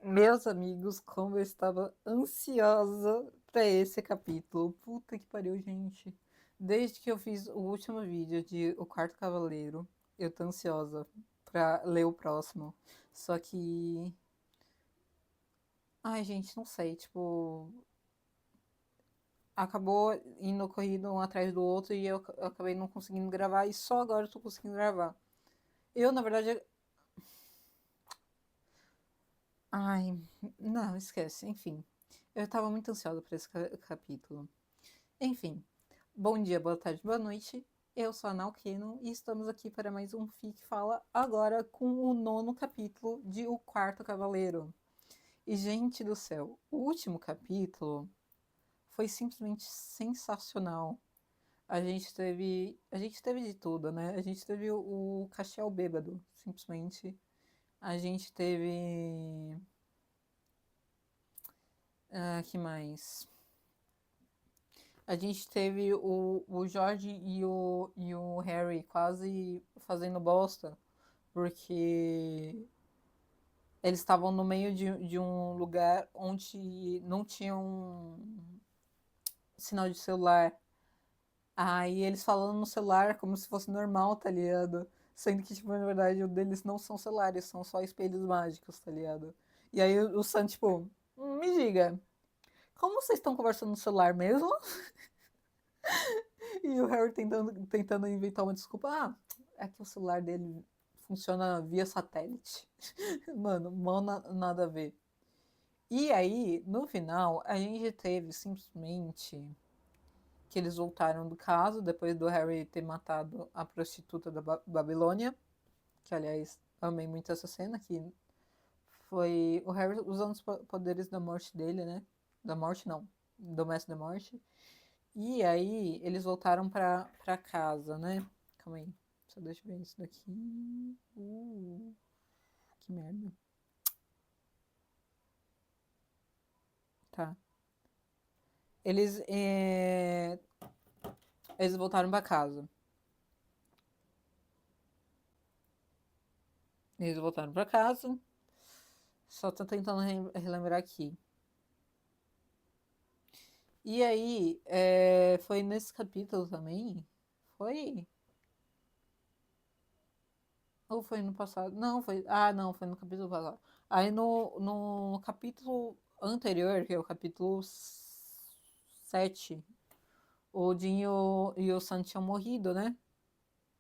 Meus amigos, como eu estava ansiosa para esse capítulo. Puta que pariu, gente. Desde que eu fiz o último vídeo de O Quarto Cavaleiro, eu tô ansiosa pra ler o próximo. Só que. Ai, gente, não sei. Tipo, acabou indo corrido um atrás do outro e eu acabei não conseguindo gravar. E só agora eu tô conseguindo gravar. Eu, na verdade. Ai, não, esquece. Enfim, eu tava muito ansiosa por esse capítulo. Enfim, bom dia, boa tarde, boa noite. Eu sou a Naukeno e estamos aqui para mais um FIC Fala, agora com o nono capítulo de O Quarto Cavaleiro. E, gente do céu, o último capítulo foi simplesmente sensacional. A gente teve de tudo, né? A gente teve o Castiel bêbado, simplesmente. A gente teve. Que mais? A gente teve o George e o Harry quase fazendo bosta, porque eles estavam no meio de um lugar onde não tinha um sinal de celular. Aí eles falando no celular como se fosse normal, tá ligado? Sendo que, tipo, na verdade, o deles não são celulares, são só espelhos mágicos, tá ligado? E aí o Sam, tipo, me diga, como vocês estão conversando no celular mesmo? E o Harry tentando inventar uma desculpa. Ah, é que o celular dele funciona via satélite. Mano, mal nada a ver. E aí, no final, a gente teve simplesmente que eles voltaram do caso, depois do Harry ter matado a prostituta da Babilônia. Que, aliás, amei muito essa cena, que foi o Harry usando os poderes da morte dele, né? Da morte, não. Do Mestre da Morte. E aí, eles voltaram pra casa, né? Calma aí. Só deixa eu ver isso daqui. Que merda. Tá. Eles, eles voltaram pra casa. Eles voltaram pra casa. Só tô tentando relembrar aqui. E aí, foi nesse capítulo também? Foi? Ou foi no passado? Não, foi. Ah, não, foi no capítulo passado. Aí no capítulo anterior, que é o capítulo 7, o Jin e o San tinham morrido, né?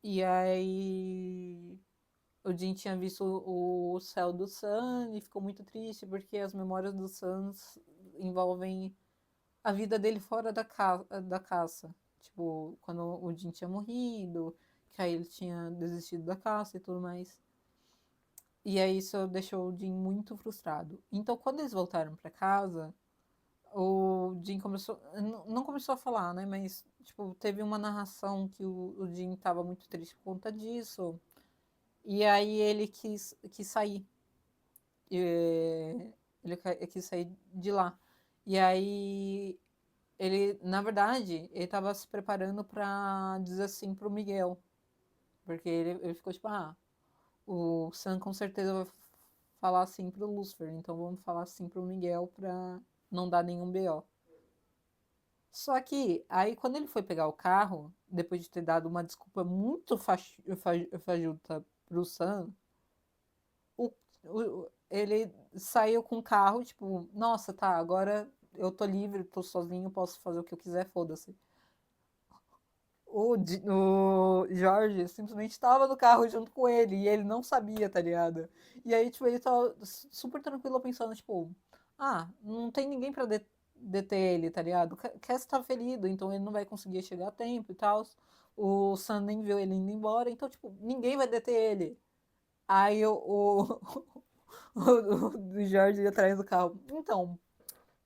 E aí o Jin tinha visto o céu do Sun e ficou muito triste porque as memórias do Sun envolvem a vida dele fora da caça. Tipo, quando o Jin tinha morrido, que aí ele tinha desistido da caça e tudo mais. E aí isso deixou o Jin muito frustrado. Então, quando eles voltaram para casa, o Jin começou. Não começou a falar, né? Mas, tipo, teve uma narração que o Jin tava muito triste por conta disso. E aí ele quis sair. Ele quis sair de lá. E aí ele, na verdade, ele tava se preparando pra dizer assim pro Miguel. Porque ele ficou tipo, o Sam com certeza vai falar assim pro Lucifer, então vamos falar assim pro Miguel pra não dar nenhum BO. Só que aí quando ele foi pegar o carro, depois de ter dado uma desculpa muito fajuta pro Sam, o, ele saiu com o carro, tipo, nossa, tá, agora eu tô livre, tô sozinho, posso fazer o que eu quiser, foda-se. O Jorge simplesmente estava no carro junto com ele e ele não sabia, tá ligado? E aí, tipo, ele tava super tranquilo pensando, tipo, não tem ninguém pra deter ele, tá ligado? Cass tá ferido, então ele não vai conseguir chegar a tempo e tal. O Sam nem viu ele indo embora, então, tipo, ninguém vai deter ele. Aí o Jorge ia atrás do carro. Então,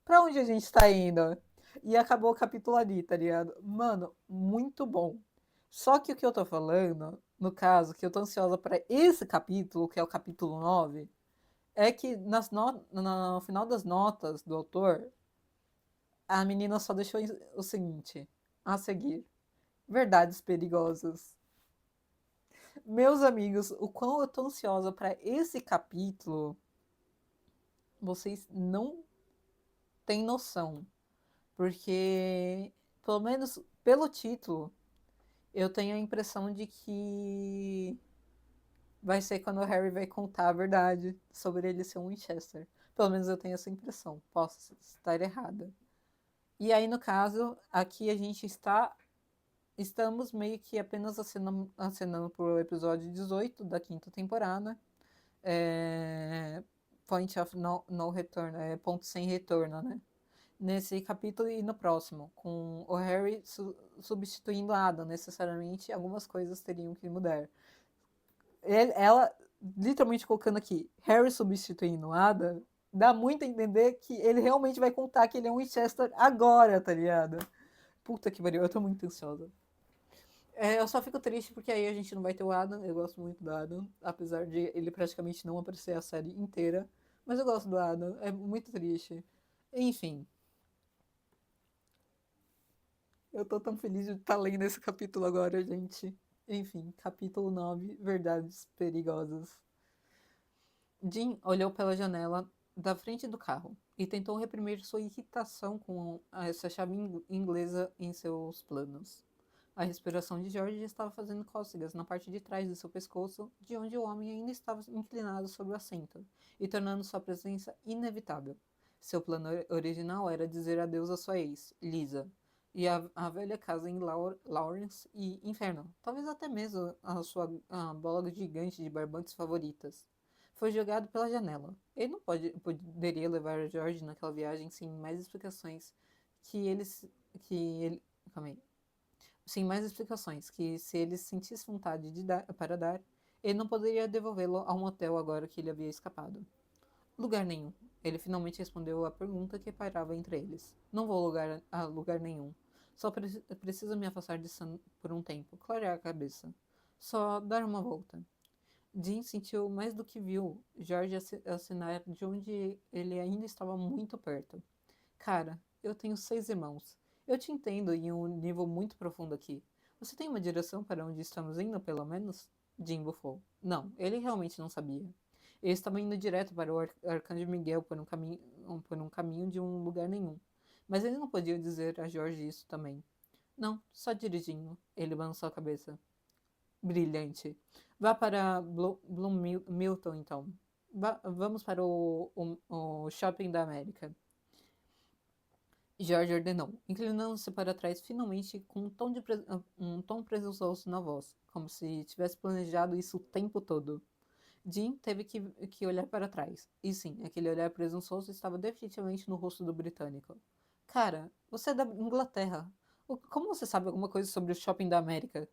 pra onde a gente tá indo? E acabou o capítulo ali, tá ligado? Mano, muito bom. Só que o que eu tô falando, no caso, que eu tô ansiosa pra esse capítulo, que é o capítulo 9, é que no final das notas do autor, a menina só deixou o seguinte a seguir: verdades perigosas. Meus amigos, o quão eu tô ansiosa pra esse capítulo Vocês não têm noção. Porque, pelo menos pelo título, eu tenho a impressão de que vai ser quando o Harry vai contar a verdade sobre ele ser um Winchester. Pelo menos eu tenho essa impressão. Posso estar errada. E aí, no caso, aqui a gente estamos meio que apenas acenando pro episódio 18 da quinta temporada. Point of no return, ponto sem retorno, né? Nesse capítulo e no próximo, com o Harry substituindo a Ada, necessariamente algumas coisas teriam que mudar. Ela literalmente colocando aqui, Harry substituindo a Ada, dá muito a entender que ele realmente vai contar que ele é um Winchester agora, tá ligado? Puta que pariu, eu tô muito ansiosa. Eu só fico triste porque aí a gente não vai ter o Adam. Eu gosto muito do Adam, apesar de ele praticamente não aparecer a série inteira. Mas eu gosto do Adam, é muito triste. Enfim, eu tô tão feliz de estar lendo esse capítulo agora, gente. Enfim, capítulo 9, Verdades Perigosas. Jim olhou pela janela da frente do carro e tentou reprimir sua irritação com essa chave inglesa em seus planos. A respiração de George estava fazendo cócegas na parte de trás de seu pescoço, de onde o homem ainda estava inclinado sobre o assento, e tornando sua presença inevitável. Seu plano original era dizer adeus à sua ex, Lisa, e a velha casa em Lawrence e Inferno, talvez até mesmo a sua bola gigante de barbantes favoritas. Foi jogado pela janela. Ele não poderia levar George naquela viagem sem mais explicações que eles que ele, calma aí, sem mais explicações, que se ele sentisse vontade para dar, ele não poderia devolvê-lo a um hotel agora que ele havia escapado. Lugar nenhum. Ele finalmente respondeu à pergunta que pairava entre eles. Não vou a lugar nenhum. Só preciso me afastar de Sam por um tempo, clarear a cabeça. Só dar uma volta. Dean sentiu mais do que viu George assinar de onde ele ainda estava muito perto. Cara, eu tenho 6 irmãos. Eu te entendo em um nível muito profundo aqui. Você tem uma direção para onde estamos indo, pelo menos? Jim bufou. Não, ele realmente não sabia. Ele estava indo direto para o Arcanjo Miguel por um caminho de um lugar nenhum. Mas ele não podia dizer a George isso também. Não, só dirigindo. Ele balançou a cabeça. Brilhante. Vá para Milton, então. Vamos para o Shopping da América. George ordenou, inclinando-se para trás finalmente com um tom presunçoso na voz, como se tivesse planejado isso o tempo todo. Jim teve que olhar para trás. E sim, aquele olhar presunçoso estava definitivamente no rosto do britânico. Cara, você é da Inglaterra. Como você sabe alguma coisa sobre o shopping da América?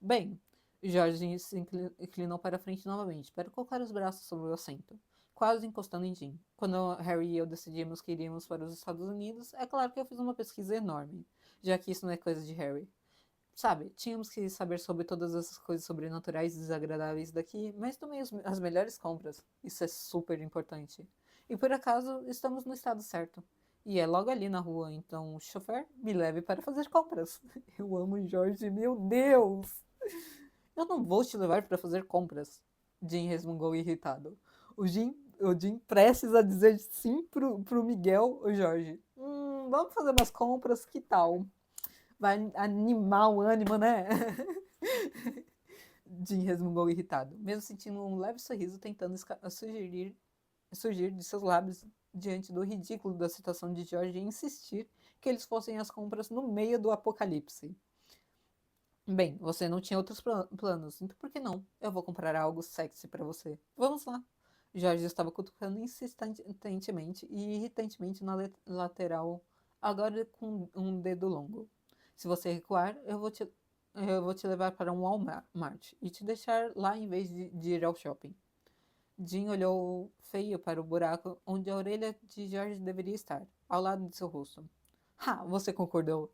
Bem, George se inclinou para a frente novamente, para colocar os braços sobre o assento, quase encostando em Jim. Quando Harry e eu decidimos que iríamos para os Estados Unidos, é claro que eu fiz uma pesquisa enorme, já que isso não é coisa de Harry. Sabe, tínhamos que saber sobre todas essas coisas sobrenaturais e desagradáveis daqui, mas também as melhores compras. Isso é super importante. E por acaso, estamos no estado certo. E é logo ali na rua, então, chofer, me leve para fazer compras. Eu amo Jorge, meu Deus! Eu não vou te levar para fazer compras. Jim resmungou irritado. O Jim prestes a dizer sim pro Miguel, o Jorge. Vamos fazer umas compras, que tal? Vai animar o ânimo, né? Jim resmungou irritado, mesmo sentindo um leve sorriso tentando surgir de seus lábios diante do ridículo da situação de George e insistir que eles fossem às compras no meio do apocalipse. Bem, você não tinha outros planos, então por que não? Eu vou comprar algo sexy para você. Vamos lá. Jorge estava cutucando insistentemente e irritantemente na lateral, agora com um dedo longo. Se você recuar, eu vou te levar para um Walmart e te deixar lá em vez de ir ao shopping. Jim olhou feio para o buraco onde a orelha de George deveria estar, ao lado de seu rosto. Você concordou.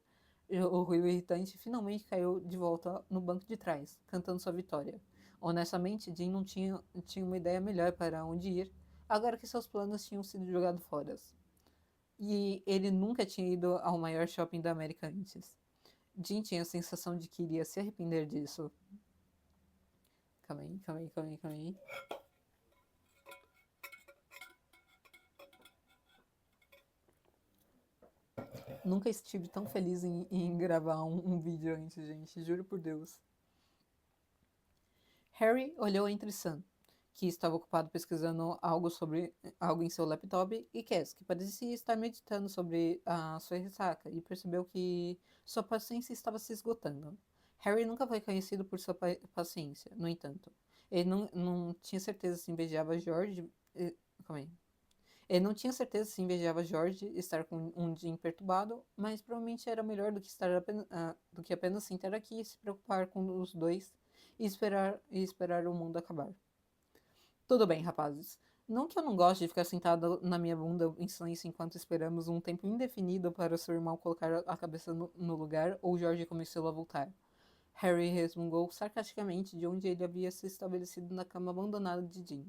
O ruído irritante finalmente caiu de volta no banco de trás, cantando sua vitória. Honestamente, Jim não tinha uma ideia melhor para onde ir, agora que seus planos tinham sido jogados fora. E ele nunca tinha ido ao maior shopping da América antes. Jim tinha a sensação de que iria se arrepender disso. Calma aí. Nunca estive tão feliz em gravar um vídeo antes, gente. Juro por Deus. Harry olhou entre Sam, que estava ocupado pesquisando algo em seu laptop, e Cass, que parecia estar meditando sobre a sua ressaca, e percebeu que sua paciência estava se esgotando. Harry nunca foi conhecido por sua paciência, no entanto. Ele não tinha certeza se invejava George. Calma aí. Ele não tinha certeza se invejava George estar com um dia imperturbado, mas provavelmente era melhor do que do que apenas sentar aqui e se preocupar com os dois e esperar o mundo acabar. Tudo bem, rapazes. Não que eu não goste de ficar sentado na minha bunda em silêncio enquanto esperamos um tempo indefinido para seu irmão colocar a cabeça no lugar ou George começou a voltar. Harry resmungou sarcasticamente de onde ele havia se estabelecido na cama abandonada de Jean.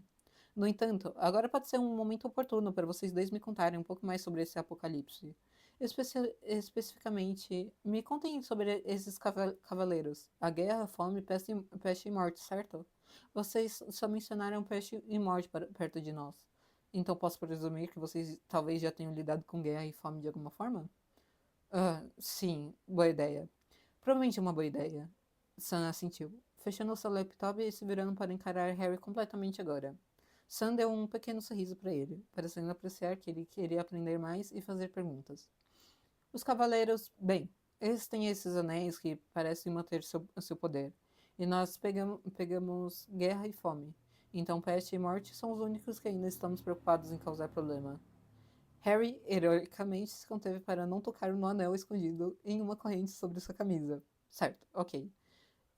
No entanto, agora pode ser um momento oportuno para vocês dois me contarem um pouco mais sobre esse apocalipse. Especificamente, me contem sobre esses cavaleiros. A guerra, fome, peste e morte, certo? Vocês só mencionaram peste e morte perto de nós. Então posso presumir que vocês talvez já tenham lidado com guerra e fome de alguma forma? Ah, sim, boa ideia. Provavelmente uma boa ideia. Sam assentiu, fechando seu laptop e se virando para encarar Harry completamente agora. Sam deu um pequeno sorriso para ele, parecendo apreciar que ele queria aprender mais e fazer perguntas. Os cavaleiros, bem, eles têm esses anéis que parecem manter seu poder. E nós pegamos guerra e fome. Então peste e morte são os únicos que ainda estamos preocupados em causar problema. Harry, heroicamente, se conteve para não tocar no anel escondido em uma corrente sobre sua camisa. Certo, ok.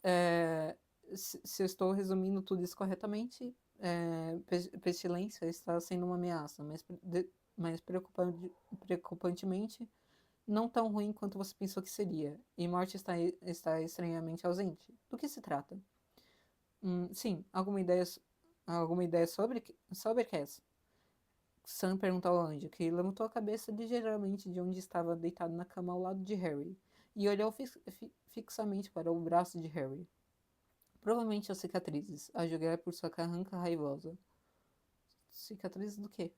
É, se eu estou resumindo tudo isso corretamente, pestilência está sendo uma ameaça, mas preocupantemente não tão ruim quanto você pensou que seria, e morte está estranhamente ausente. Do que se trata? Sim, alguma ideia sobre Cass? Sam perguntou ao anjo, que levantou a cabeça ligeiramente de onde estava deitado na cama ao lado de Harry, e olhou fixamente para o braço de Harry. Provavelmente as cicatrizes, a julgar por sua carranca raivosa. Cicatrizes do quê?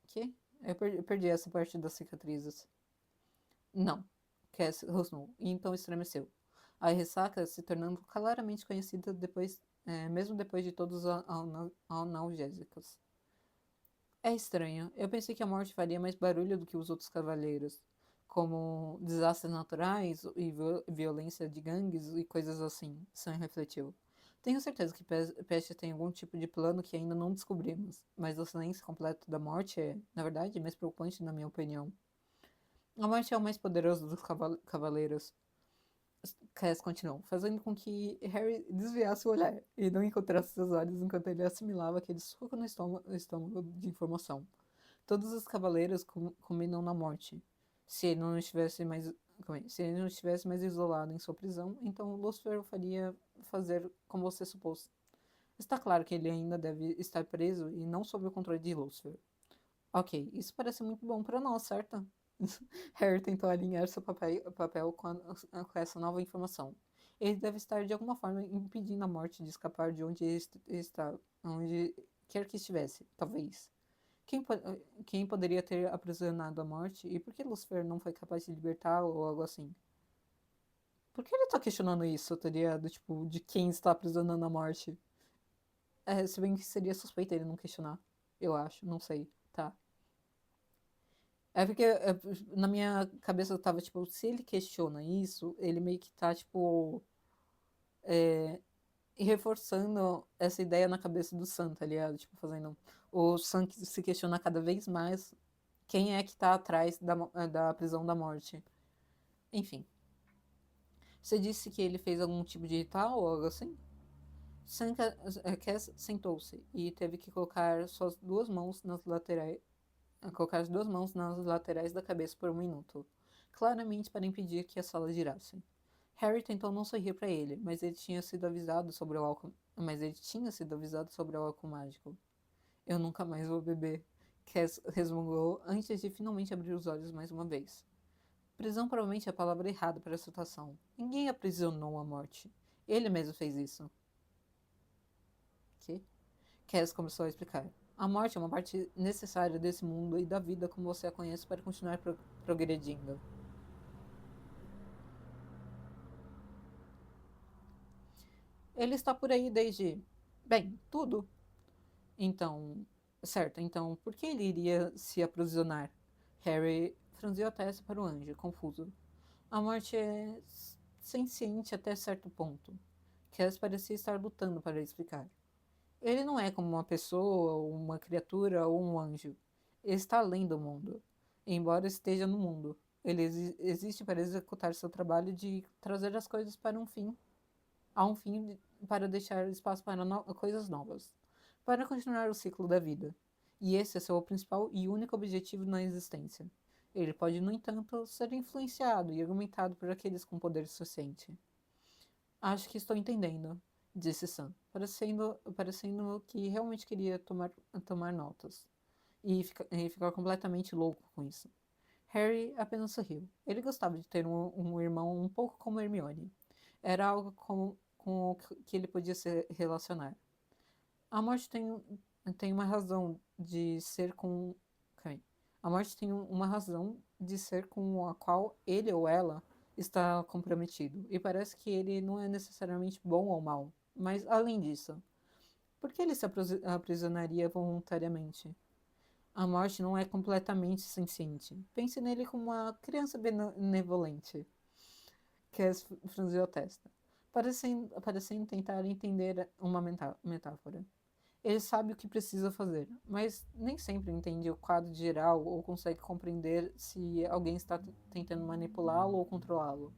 Que? Eu perdi essa parte das cicatrizes. Não, Cass rosnou, e então estremeceu. A ressaca se tornando claramente conhecida mesmo depois de todos os analgésicos. É estranho. Eu pensei que a morte faria mais barulho do que os outros cavaleiros, como desastres naturais e violência de gangues e coisas assim, Sam refletiu. Tenho certeza que Peste tem algum tipo de plano que ainda não descobrimos, mas o silêncio completo da morte é, na verdade, mais preocupante na minha opinião. A morte é o mais poderoso dos cavaleiros. Cass continuou, fazendo com que Harry desviasse o olhar e não encontrasse seus olhos enquanto ele assimilava aquele soco no estômago de informação. Todos os cavaleiros combinam na morte. Se ele não estivesse mais, se ele não estivesse mais isolado em sua prisão, então Lucifer o faria fazer como você supôs. Está claro que ele ainda deve estar preso e não sob o controle de Lucifer. Ok, isso parece muito bom para nós, certo? Harry tentou alinhar seu papel com essa nova informação. Ele deve estar de alguma forma impedindo a morte de escapar de onde está, onde quer que estivesse, talvez. Quem poderia ter aprisionado a morte e por que Lucifer não foi capaz de libertá-lo ou algo assim? Por que ele tá questionando isso, tá ligado? Tipo, de quem está aprisionando a morte? Se bem que seria suspeito ele não questionar. Eu acho, não sei, tá. É porque na minha cabeça eu tava, tipo, se ele questiona isso, ele meio que tá, tipo, é, reforçando essa ideia na cabeça do Sam, tá ligado? Tipo, fazendo o Sam se questionar cada vez mais quem é que tá atrás da prisão da morte. Enfim. Você disse que ele fez algum tipo de ritual ou algo assim? Cass sentou-se e teve que colocar suas duas mãos nas laterais, colocar as duas mãos nas laterais da cabeça por um minuto, claramente para impedir que a sala girasse. Harry tentou não sorrir para ele, mas ele tinha sido avisado sobre o álcool mágico. Eu nunca mais vou beber, Cass resmungou antes de finalmente abrir os olhos mais uma vez. Prisão provavelmente é a palavra errada para a situação. Ninguém aprisionou a morte. Ele mesmo fez isso. Que? Cass começou a explicar. A morte é uma parte necessária desse mundo e da vida como você a conhece para continuar progredindo. Ele está por aí desde, bem, tudo. Então, certo, então por que ele iria se aprisionar? Harry franziu a testa para o anjo, confuso. A morte é senciente até certo ponto. Cass parecia estar lutando para explicar. Ele não é como uma pessoa, ou uma criatura ou um anjo. Ele está além do mundo. Embora esteja no mundo, ele existe para executar seu trabalho de trazer as coisas para um fim, a um fim para deixar espaço para coisas novas, para continuar o ciclo da vida. E esse é seu principal e único objetivo na existência. Ele pode, no entanto, ser influenciado e argumentado por aqueles com poder suficiente. Acho que estou entendendo, disse Sam, parecendo que realmente queria tomar notas e ficar completamente louco com isso. Harry apenas sorriu. Ele gostava de ter um irmão um pouco como Hermione. Era algo com o que ele podia se relacionar. A morte tem uma razão de ser com. Ok. A morte tem uma razão de ser com a qual ele ou ela está comprometido. E parece que ele não é necessariamente bom ou mau. Mas, além disso, por que ele se aprisionaria voluntariamente? A morte não é completamente senciente. Pense nele como uma criança benevolente. Cass franziu a testa, parecendo tentar entender uma metáfora. Ele sabe o que precisa fazer, mas nem sempre entende o quadro geral ou consegue compreender se alguém está tentando manipulá-lo ou controlá-lo.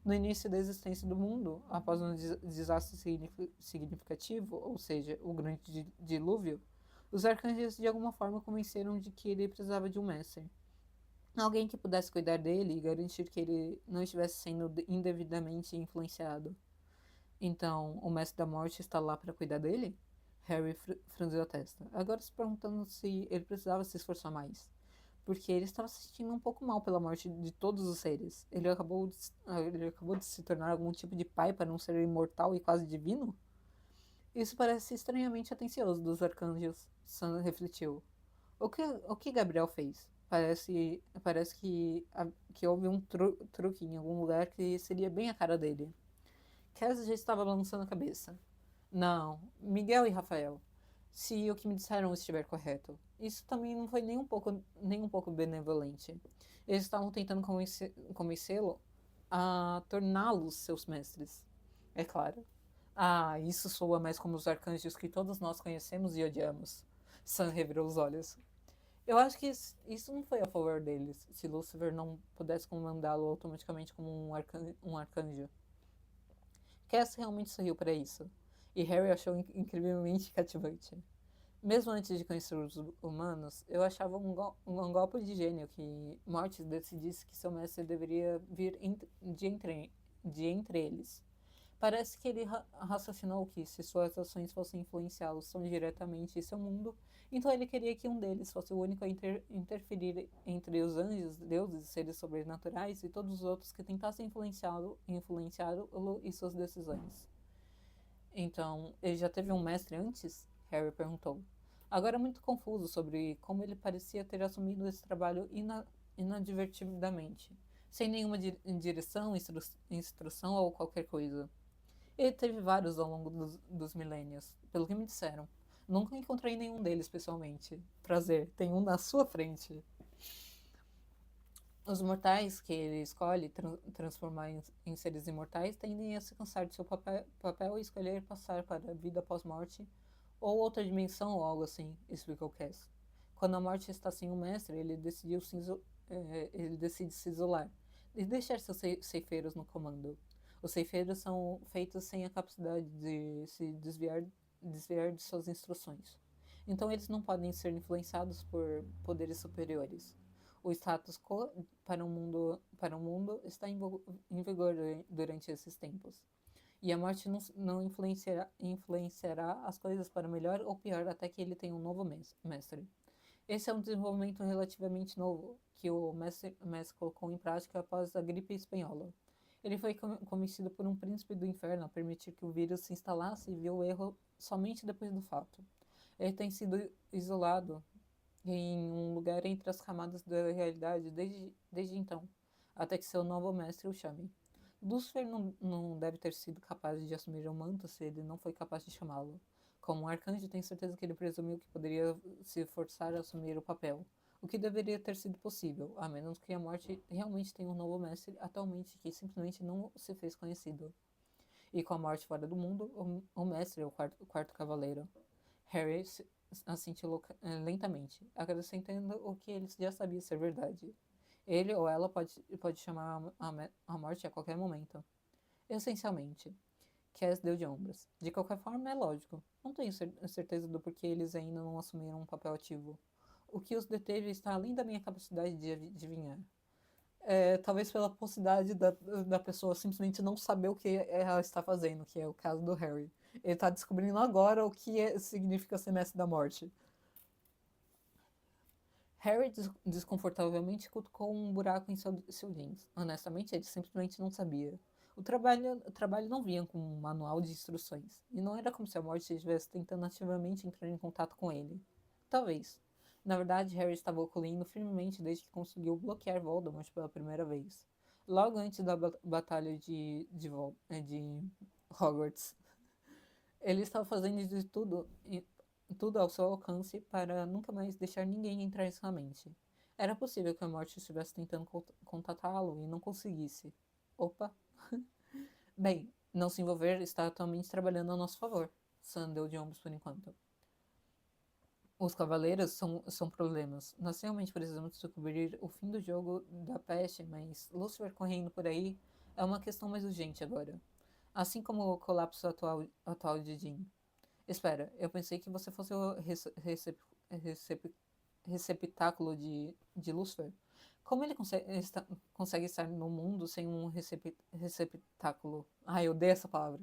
No início da existência do mundo, após um desastre significativo, ou seja, o grande dilúvio, os arcanjos de alguma forma convenceram de que ele precisava de um mestre. Alguém que pudesse cuidar dele e garantir que ele não estivesse sendo indevidamente influenciado. Então, o Mestre da Morte está lá para cuidar dele? Harry franziu a testa, agora se perguntando se ele precisava se esforçar mais. Porque ele estava se sentindo um pouco mal pela morte de todos os seres. Ele acabou de se tornar algum tipo de pai para um ser imortal e quase divino? Isso parece estranhamente atencioso dos arcanjos, Sam refletiu. O que Gabriel fez? Parece que houve um truque em algum lugar que seria bem a cara dele. Cass já estava balançando a cabeça. Não, Miguel e Rafael. Se o que me disseram estiver correto. Isso também não foi nem um pouco benevolente. Eles estavam tentando convencê-lo a torná-los seus mestres. É claro. Ah, isso soa mais como os arcanjos que todos nós conhecemos e odiamos. Sam revirou os olhos. Eu acho que isso não foi a favor deles, se Lúcifer não pudesse comandá-lo automaticamente como um arcanjo. Cass realmente sorriu para isso, e Harry achou incrivelmente cativante. Mesmo antes de conhecer os humanos, eu achava um golpe de gênio que Mortis decidisse que seu mestre deveria vir de entre eles. Parece que ele raciocinou que, se suas ações fossem influenciá-los tão diretamente em seu mundo, então ele queria que um deles fosse o único a interferir entre os anjos, deuses, seres sobrenaturais e todos os outros que tentassem influenciá-lo e suas decisões. Então, ele já teve um mestre antes? Harry perguntou. Agora muito confuso sobre como ele parecia ter assumido esse trabalho inadvertidamente, sem nenhuma direção, instrução ou qualquer coisa. Ele teve vários ao longo dos milênios, pelo que me disseram. Nunca encontrei nenhum deles pessoalmente. Prazer, tem um na sua frente. Os mortais que ele escolhe transformar em seres imortais tendem a se cansar de seu papel e escolher passar para a vida pós-morte ou outra dimensão ou algo assim, explicou Cass. Quando a morte está sem um mestre, ele decide se isolar e deixar seus ceifeiros no comando. Os ceifeiros são feitos sem a capacidade de se desviar de suas instruções. Então eles não podem ser influenciados por poderes superiores. O status quo para o mundo está em vigor durante esses tempos. E a morte não influenciará as coisas para melhor ou pior até que ele tenha um novo mestre. Esse é um desenvolvimento relativamente novo que o mestre colocou em prática após a gripe espanhola. Ele foi convencido por um príncipe do inferno a permitir que o vírus se instalasse e viu o erro somente depois do fato. Ele tem sido isolado em um lugar entre as camadas da realidade desde então, até que seu novo mestre o chame. Lúcifer não deve ter sido capaz de assumir o manto se ele não foi capaz de chamá-lo. Como um arcanjo, tenho certeza que ele presumiu que poderia se forçar a assumir o papel, o que deveria ter sido possível, a menos que a morte realmente tenha um novo mestre atualmente que simplesmente não se fez conhecido. E com a morte fora do mundo, o mestre é o quarto cavaleiro. Harry assentiu lentamente, acrescentando o que ele já sabia ser verdade. Ele ou ela pode chamar a morte a qualquer momento. Essencialmente, Cass deu de ombros. De qualquer forma, é lógico. Não tenho certeza do porquê eles ainda não assumiram um papel ativo. O que os deteve está além da minha capacidade de adivinhar. Talvez pela possibilidade da pessoa simplesmente não saber o que ela está fazendo, que é o caso do Harry. Ele está descobrindo agora o que significa ser mestre da morte. Harry desconfortavelmente cutucou um buraco em seu jeans. Honestamente, ele simplesmente não sabia. O trabalho não vinha com um manual de instruções, e não era como se a morte estivesse tentando ativamente entrar em contato com ele. Talvez. Na verdade, Harry estava ocorrendo firmemente desde que conseguiu bloquear Voldemort pela primeira vez. Logo antes da batalha de Hogwarts. Ele estava fazendo de tudo ao seu alcance para nunca mais deixar ninguém entrar em sua mente. Era possível que a morte estivesse tentando contatá-lo e não conseguisse. Opa! Bem, não se envolver está atualmente trabalhando a nosso favor. Sam deu de ombros por enquanto. Os cavaleiros são problemas. Nós realmente precisamos descobrir o fim do jogo da peste, mas Lucifer correndo por aí é uma questão mais urgente agora. Assim como o colapso atual de Jean. Espera, eu pensei que você fosse o recep- receptáculo de Lúcifer. Como ele consegue estar no mundo sem um receptáculo? Ai, eu odeio essa palavra.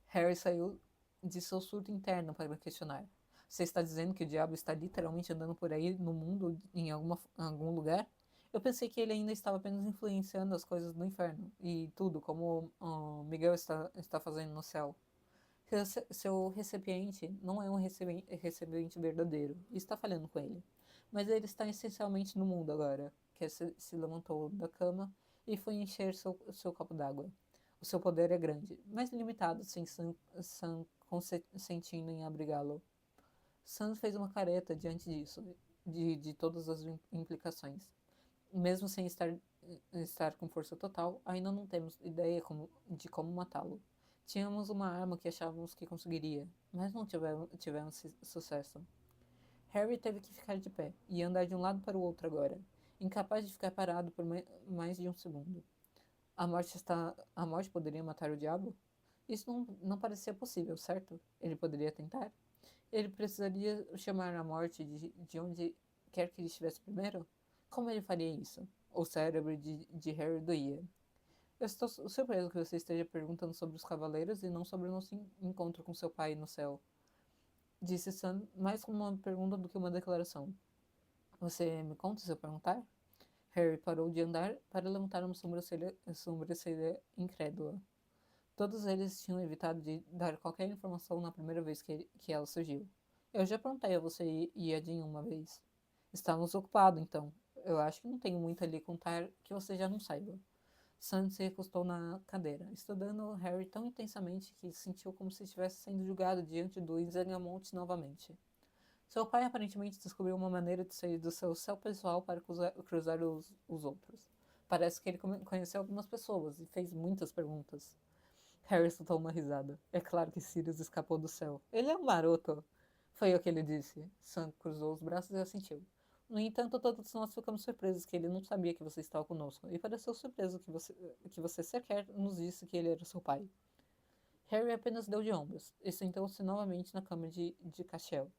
Harry saiu de seu surto interno para questionar. Você está dizendo que o diabo está literalmente andando por aí no mundo, em algum lugar? Eu pensei que ele ainda estava apenas influenciando as coisas do inferno e tudo, como o Miguel está fazendo no céu. Seu recipiente não é um recipiente verdadeiro e está falhando com ele. Mas ele está essencialmente no mundo agora. Que se levantou da cama e foi encher seu copo d'água. O seu poder é grande, mas limitado sem Sam consentindo em abrigá-lo. Sam fez uma careta diante disso, de todas as implicações. Mesmo sem estar com força total, ainda não temos ideia de como matá-lo. Tínhamos uma arma que achávamos que conseguiria, mas não tivemos sucesso. Harry teve que ficar de pé e andar de um lado para o outro agora, incapaz de ficar parado por mais de um segundo. A morte poderia matar o diabo? Isso não parecia possível, certo? Ele poderia tentar? Ele precisaria chamar a morte de onde quer que ele estivesse primeiro? Como ele faria isso? O cérebro de Harry doía. Eu estou surpreso que você esteja perguntando sobre os cavaleiros e não sobre o nosso encontro com seu pai no céu. Disse Sam mais como uma pergunta do que uma declaração. Você me conta se eu perguntar? Harry parou de andar para levantar uma sobrancelha incrédula. Todos eles tinham evitado de dar qualquer informação na primeira vez que ela surgiu. Eu já perguntei a você e a Jean uma vez. Estávamos ocupados, então. Eu acho que não tenho muito a lhe contar que você já não saiba. Sam se recostou na cadeira, estudando Harry tão intensamente que sentiu como se estivesse sendo julgado diante do Exangamonte novamente. Seu pai aparentemente descobriu uma maneira de sair do seu céu pessoal para cruzar os outros. Parece que ele conheceu algumas pessoas e fez muitas perguntas. Harry soltou uma risada. É claro que Sirius escapou do céu. Ele é um maroto. Foi o que ele disse. Sam cruzou os braços e assentiu. No entanto, todos nós ficamos surpresos que ele não sabia que você estava conosco, e pareceu surpreso que você sequer nos disse que ele era seu pai. Harry apenas deu de ombros e sentou-se novamente na cama de Cachel.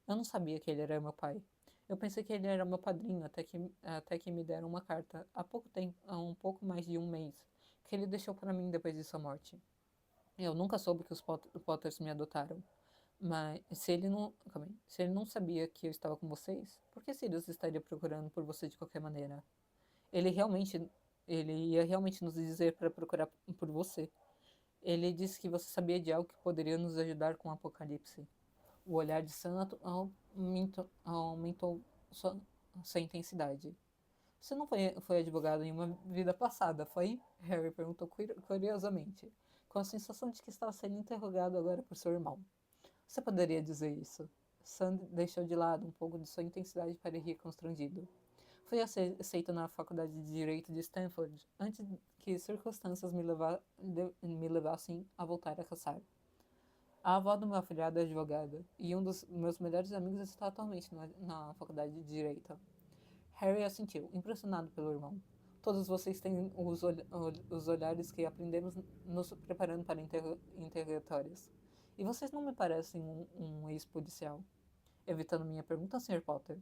Eu não sabia que ele era meu pai. Eu pensei que ele era meu padrinho até que me deram uma carta há pouco tempo, há um pouco mais de um mês, que ele deixou para mim depois de sua morte. Eu nunca soube que os Potters me adotaram. Mas se ele não sabia que eu estava com vocês, por que Sirius estaria procurando por você de qualquer maneira? Ele realmente, ele ia realmente nos dizer para procurar por você. Ele disse que você sabia de algo que poderia nos ajudar com o apocalipse. O olhar de Sam aumentou sua intensidade. Você não foi advogado em uma vida passada, foi? Harry perguntou curiosamente, com a sensação de que estava sendo interrogado agora por seu irmão. Você poderia dizer isso? Sam deixou de lado um pouco de sua intensidade para rir constrangido. Fui aceito na faculdade de Direito de Stanford antes que circunstâncias me levassem a voltar a caçar. A avó do meu afilhado é advogada, e um dos meus melhores amigos está atualmente na faculdade de Direito. Harry assentiu, impressionado pelo irmão. Todos vocês têm os olhares que aprendemos nos preparando para interrogatórios. E vocês não me parecem um ex-policial. Evitando minha pergunta, Sr. Potter,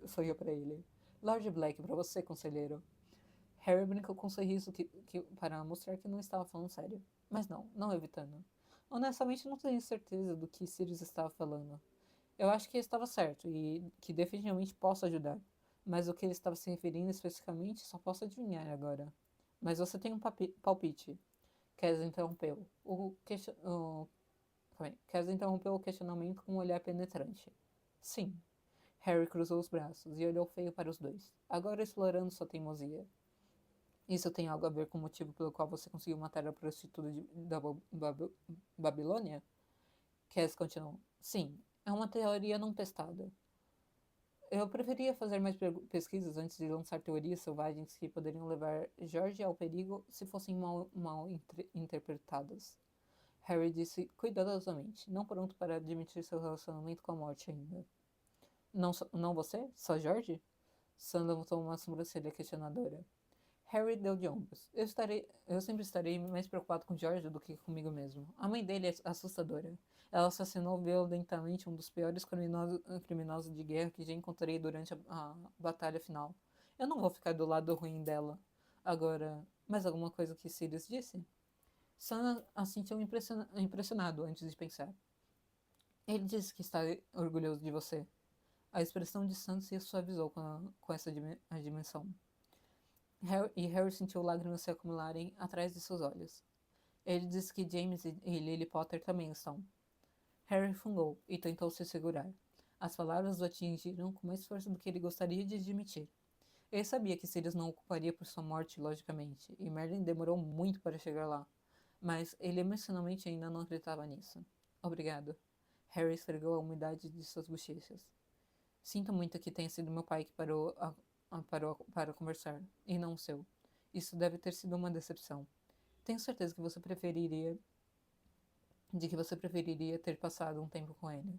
sorriu para ele. Lord Black, para você, conselheiro. Harry brincou com um sorriso para mostrar que não estava falando sério. Mas não evitando. Honestamente, não tenho certeza do que Sirius estava falando. Eu acho que ele estava certo e que definitivamente posso ajudar. Mas o que ele estava se referindo especificamente só posso adivinhar agora. Mas você tem um palpite. Kes interrompeu. Kes interrompeu o questionamento com um olhar penetrante. Sim. Harry cruzou os braços e olhou feio para os dois, agora explorando sua teimosia. Isso tem algo a ver com o motivo pelo qual você conseguiu matar a prostituta da Babilônia? Kes continuou. Sim, é uma teoria não testada. Eu preferia fazer mais pesquisas antes de lançar teorias selvagens que poderiam levar George ao perigo se fossem mal interpretadas. Harry disse cuidadosamente, não pronto para admitir seu relacionamento com a morte ainda. Não você? Só George? Sam levantou uma sobrancelha questionadora. Harry deu de ombros. Eu sempre estarei mais preocupado com George do que comigo mesmo. A mãe dele é assustadora. Ela assassinou violentamente um dos piores criminosos de guerra que já encontrei durante a batalha final. Eu não vou ficar do lado ruim dela. Agora, mais alguma coisa que Sirius disse? Sam assentiu impressionado antes de pensar. Ele disse que está orgulhoso de você. A expressão de Sam se suavizou com essa dimensão. Harry sentiu lágrimas se acumularem atrás de seus olhos. Ele disse que James e Lily Potter também estão. Harry fungou e tentou se segurar. As palavras o atingiram com mais força do que ele gostaria de admitir. Ele sabia que Sirius não o culparia por sua morte, logicamente, e Merlin demorou muito para chegar lá. Mas ele emocionalmente ainda não acreditava nisso. Obrigado. Harry esfregou a umidade de suas bochechas. Sinto muito que tenha sido meu pai que parou para conversar, e não o seu. Isso deve ter sido uma decepção. Tenho certeza que você preferiria ter passado um tempo com ele.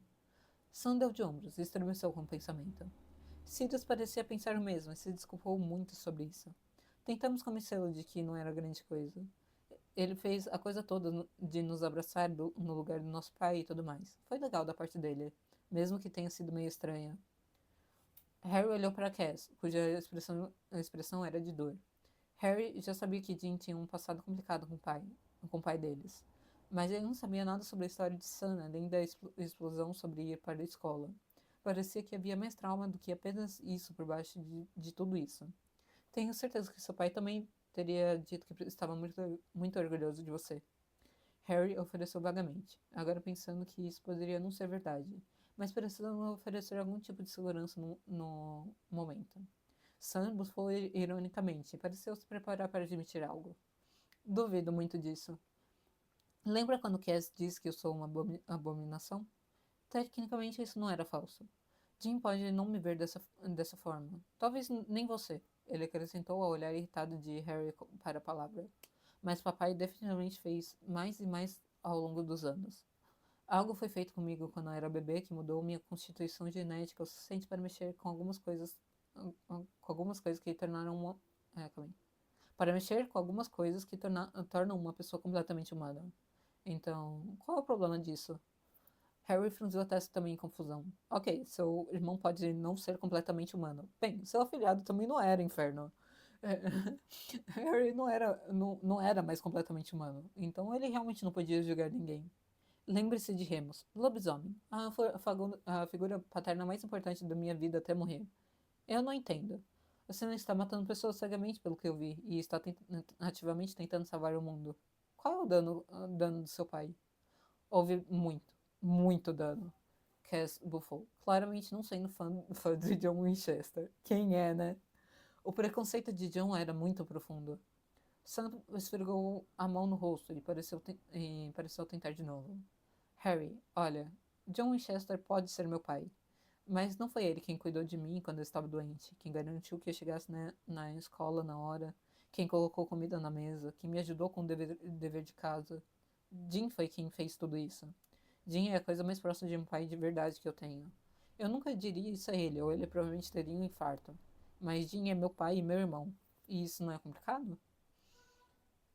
Sam deu de ombros e estremeceu com o pensamento. Sirius parecia pensar o mesmo e se desculpou muito sobre isso. Tentamos convencê-lo de que não era grande coisa. Ele fez a coisa toda de nos abraçar no lugar do nosso pai e tudo mais. Foi legal da parte dele, mesmo que tenha sido meio estranha. Harry olhou para Cass, cuja expressão era de dor. Harry já sabia que Dean tinha um passado complicado com o pai deles. Mas ele não sabia nada sobre a história de Sam, além da explosão sobre ir para a escola. Parecia que havia mais trauma do que apenas isso por baixo de tudo isso. Tenho certeza que seu pai também teria dito que estava muito orgulhoso de você. Harry ofereceu vagamente, agora pensando que isso poderia não ser verdade, mas precisando oferecer algum tipo de segurança no momento. Sam buscou ironicamente e pareceu se preparar para admitir algo. Duvido muito disso. Lembra quando Cass disse que eu sou uma abominação? Tecnicamente isso não era falso. Jim pode não me ver dessa forma. Talvez nem você, ele acrescentou ao olhar irritado de Harry para a palavra. Mas papai definitivamente fez mais e mais ao longo dos anos. Algo foi feito comigo quando eu era bebê que mudou minha constituição genética o suficiente para mexer com algumas coisas que tornaram uma... calma aí. Para mexer com algumas coisas que tornam uma pessoa completamente humana. Então, qual é o problema disso? Harry franziu a testa também em confusão. Ok, seu irmão pode não ser completamente humano. Bem, seu afilhado também não era, inferno. É, Harry não era mais completamente humano, então ele realmente não podia julgar ninguém. Lembre-se de Remus, lobisomem, a figura paterna mais importante da minha vida até morrer. Eu não entendo. Você não está matando pessoas cegamente pelo que eu vi, e está ativamente tentando salvar o mundo. Qual é o dano do seu pai? Houve muito. Muito dano. Cass bufou, claramente não sendo fã de John Winchester. Quem é, né? O preconceito de John era muito profundo. Sam esfregou a mão no rosto e pareceu tentar de novo. Harry, olha, John Winchester pode ser meu pai, mas não foi ele quem cuidou de mim quando eu estava doente, quem garantiu que eu chegasse na escola na hora, quem colocou comida na mesa, quem me ajudou com o dever de casa. Jim foi quem fez tudo isso. Jim é a coisa mais próxima de um pai de verdade que eu tenho. Eu nunca diria isso a ele, ou ele provavelmente teria um infarto. Mas Jim é meu pai e meu irmão. E isso não é complicado?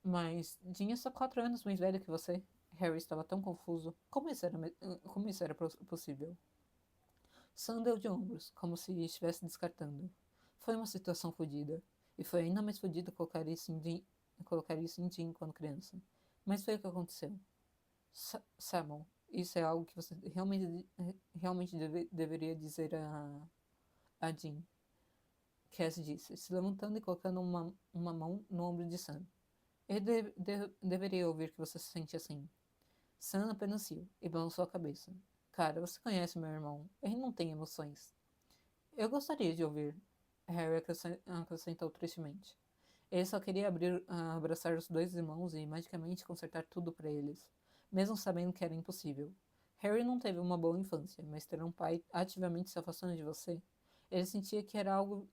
Mas Jim é só 4 anos mais velho que você. Harry estava tão confuso. Como isso era possível? Sam deu de ombros, como se estivesse descartando. Foi uma situação fodida. E foi ainda mais fodido colocar isso em Jim quando criança. Mas foi o que aconteceu. Simon, isso é algo que você realmente deveria dizer a Jean. Cass disse, se levantando e colocando uma mão no ombro de Sam. Eu deveria ouvir que você se sente assim. Sam apenas riu e balançou a cabeça. Cara, você conhece meu irmão. Ele não tem emoções. Eu gostaria de ouvir, Harry acrescentou tristemente. Ele só queria abraçar os dois irmãos e magicamente consertar tudo para eles, mesmo sabendo que era impossível. Harry não teve uma boa infância, mas ter um pai ativamente se afastando de você, ele sentia que era algo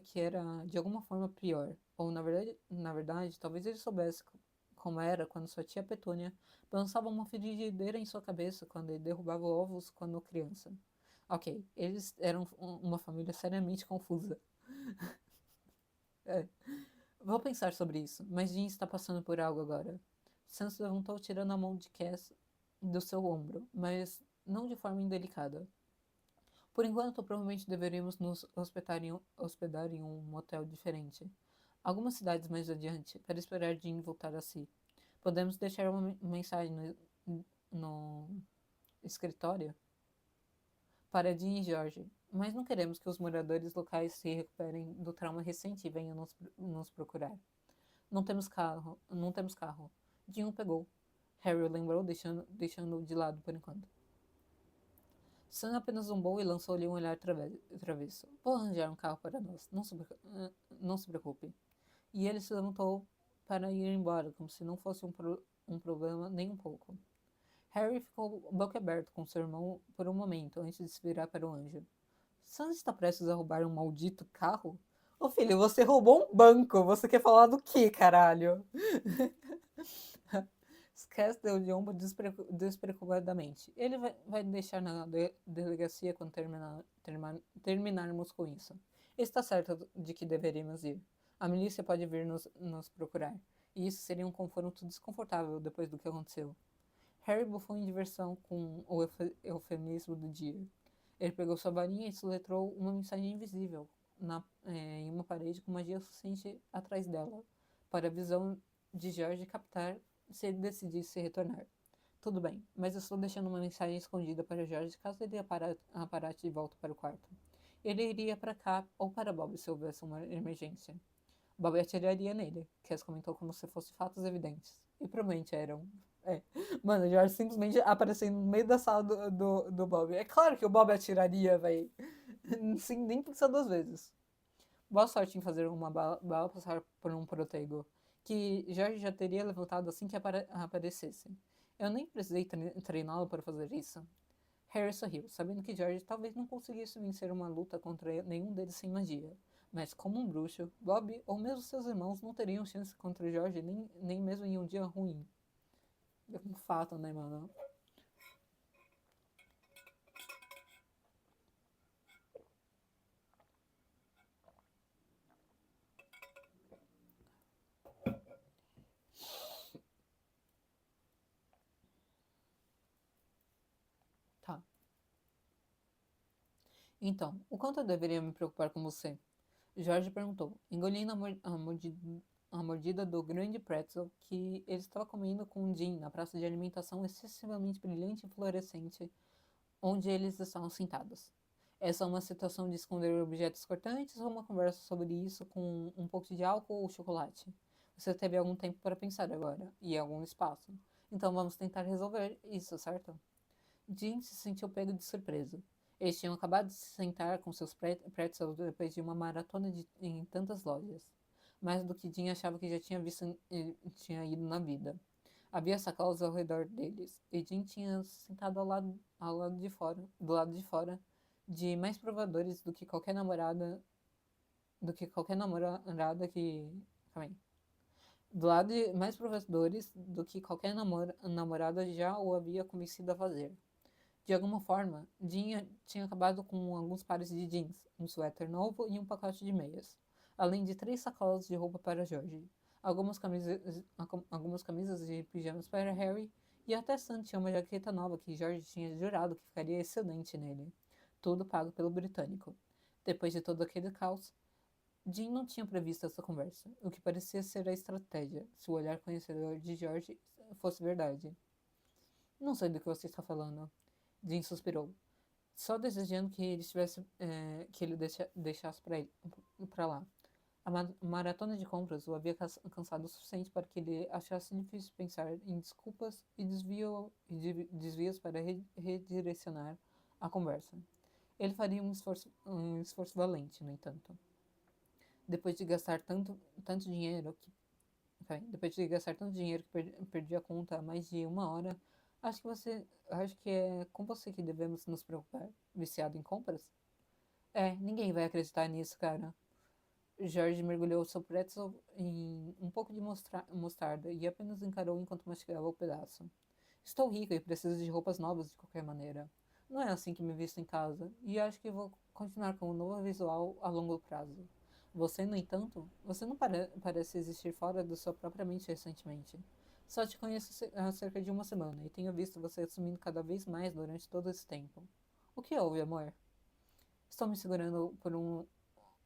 que era de alguma forma pior. Ou na verdade, talvez ele soubesse como era quando sua tia Petúnia lançava uma frigideira em sua cabeça quando ele derrubava ovos quando criança. Ok, eles eram uma família seriamente confusa. É. Vou pensar sobre isso, mas Jean está passando por algo agora. Sam se levantou tirando a mão de Cass do seu ombro, mas não de forma indelicada. Por enquanto, provavelmente deveríamos nos hospedar em um motel diferente. Algumas cidades mais adiante, para esperar Jean voltar a si. Podemos deixar uma mensagem no escritório para Jean e George, mas não queremos que os moradores locais se recuperem do trauma recente e venham nos procurar. Não temos carro, não temos carro. Jim o pegou. Harry lembrou, deixando-o de lado por enquanto. Sam apenas zombou e lançou-lhe um olhar travesso. Vou arranjar um carro para nós, não se preocupe. E ele se levantou para ir embora, como se não fosse um problema nem um pouco. Harry ficou boquiaberto com seu irmão por um momento, antes de se virar para o anjo. Sam está prestes a roubar um maldito carro? Ô filho, você roubou um banco. Você quer falar do quê, caralho? Cass deu de ombro despreocupadamente. Ele vai deixar na delegacia quando terminarmos com isso. Está certo de que deveríamos ir. A milícia pode vir nos procurar. E isso seria um confronto desconfortável depois do que aconteceu. Harry bufou em diversão com o eufemismo do dia. Ele pegou sua varinha e soletrou uma mensagem invisível em uma parede com magia suficiente atrás dela, para a visão de George captar se ele decidisse retornar. Tudo bem, mas eu estou deixando uma mensagem escondida para George caso ele aparasse de volta para o quarto. Ele iria para cá ou para Bob se houvesse uma emergência. Bob atiraria nele, Cass comentou como se fossem fatos evidentes. E provavelmente eram. É. Mano, o George simplesmente aparecendo no meio da sala do Bob. É claro que o Bob atiraria, velho. Sim, nem pensar 2 vezes. Boa sorte em fazer uma bala passar por um protego, que George já teria levantado assim que aparecesse. Eu nem precisei treiná-lo para fazer isso. Harry sorriu, sabendo que George talvez não conseguisse vencer uma luta contra nenhum deles sem magia. Mas como um bruxo, Bob ou mesmo seus irmãos não teriam chance contra George nem mesmo em um dia ruim. É um fato, né, mano? Tá. Então, o quanto eu deveria me preocupar com você? George perguntou, engolindo a mordida do grande pretzel que ele estava comendo com Jean na praça de alimentação excessivamente brilhante e fluorescente onde eles estavam sentados. Essa é uma situação de esconder objetos cortantes ou uma conversa sobre isso com um pouco de álcool ou chocolate? Você teve algum tempo para pensar agora, e algum espaço. Então vamos tentar resolver isso, certo? Jean se sentiu pego de surpresa. Eles tinham acabado de se sentar com seus pretzels depois de uma maratona em tantas lojas. Mais do que Jean achava que já tinha visto tinha ido na vida. Havia sacolas ao redor deles, e Jean tinha se sentado ao lado de fora, do lado de fora, de mais provadores do que qualquer namorada que. Calma aí. Do lado de mais provadores do que qualquer namorada já o havia convencido a fazer. De alguma forma, Jean tinha acabado com alguns pares de jeans, um suéter novo e um pacote de meias, além de 3 sacolas de roupa para George, algumas camisas e pijamas para Harry, e até Sam tinha uma jaqueta nova que George tinha jurado que ficaria excelente nele. Tudo pago pelo britânico. Depois de todo aquele caos, Jean não tinha previsto essa conversa, o que parecia ser a estratégia, se o olhar conhecedor de George fosse verdade. Não sei do que você está falando. Jean suspirou, só desejando que ele que ele deixasse para lá. A maratona de compras o havia cansado o suficiente para que ele achasse difícil pensar em desculpas e desvios para redirecionar a conversa. Ele faria um esforço valente, no entanto. Depois de gastar tanto dinheiro que Depois de gastar tanto dinheiro que perdi a conta há mais de uma hora, acho que é com você que devemos nos preocupar. Viciado em compras? É, ninguém vai acreditar nisso, cara. Jorge mergulhou seu pretzel em um pouco de mostarda e apenas encarou enquanto mastigava o pedaço. Estou rico e preciso de roupas novas de qualquer maneira. Não é assim que me visto em casa, e acho que vou continuar com um novo visual a longo prazo. Você, no entanto, você não parece existir fora da sua própria mente recentemente. Só te conheço há cerca de uma semana e tenho visto você assumindo cada vez mais durante todo esse tempo. O que houve, amor? Estou me segurando por um.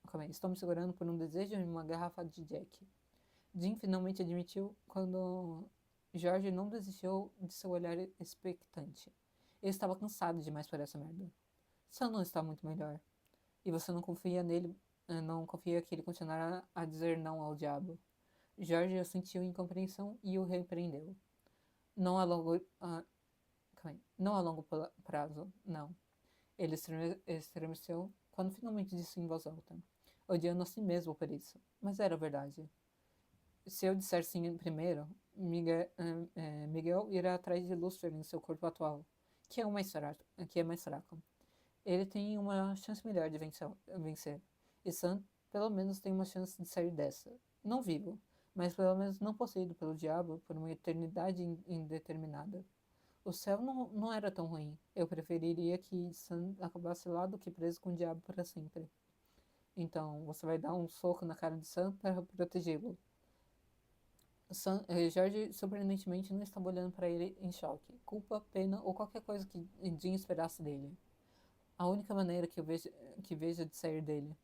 Calma aí, estou me segurando por um desejo e uma garrafa de Jack. Jim finalmente admitiu quando George não desistiu de seu olhar expectante. Ele estava cansado demais por essa merda. Sam não está muito melhor. E você não confia nele, não confia que ele continuará a dizer não ao diabo. George sentiu incompreensão e o repreendeu. Não a longo, ah, não a longo prazo, não. Ele estremeceu quando finalmente disse em voz alta, odiando a si mesmo por isso. Mas era verdade. Se eu disser sim primeiro, Miguel irá atrás de Lucifer em seu corpo atual, que é mais fraco. Ele tem uma chance melhor de vencer. E Sam, pelo menos, tem uma chance de sair dessa. Não vivo, mas pelo menos não possuído pelo diabo por uma eternidade indeterminada. O céu não era tão ruim. Eu preferiria que Sam acabasse lá do que preso com o diabo para sempre. Então, você vai dar um soco na cara de Sam para protegê-lo. Jorge, surpreendentemente, não estava olhando para ele em choque, culpa, pena ou qualquer coisa que Jean esperasse dele. A única maneira que veja de sair dele.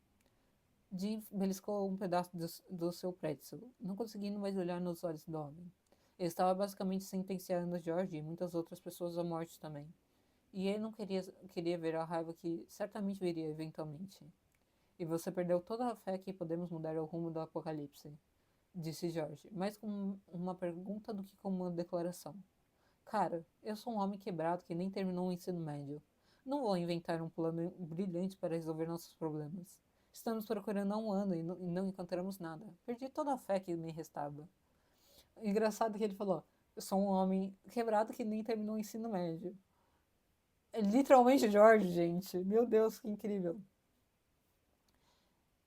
Jean beliscou um pedaço do seu pretzel, não conseguindo mais olhar nos olhos do homem. Ele estava basicamente sentenciando George e muitas outras pessoas à morte também. E ele não queria ver a raiva que certamente viria eventualmente. E você perdeu toda a fé que podemos mudar o rumo do apocalipse, disse George, mais com uma pergunta do que com uma declaração. Cara, eu sou um homem quebrado que nem terminou o ensino médio. Não vou inventar um plano brilhante para resolver nossos problemas. Estamos procurando há um ano e não encontramos nada. Perdi toda a fé que me restava. Engraçado que ele falou: eu sou um homem quebrado que nem terminou o ensino médio. É literalmente George, gente. Meu Deus, que incrível.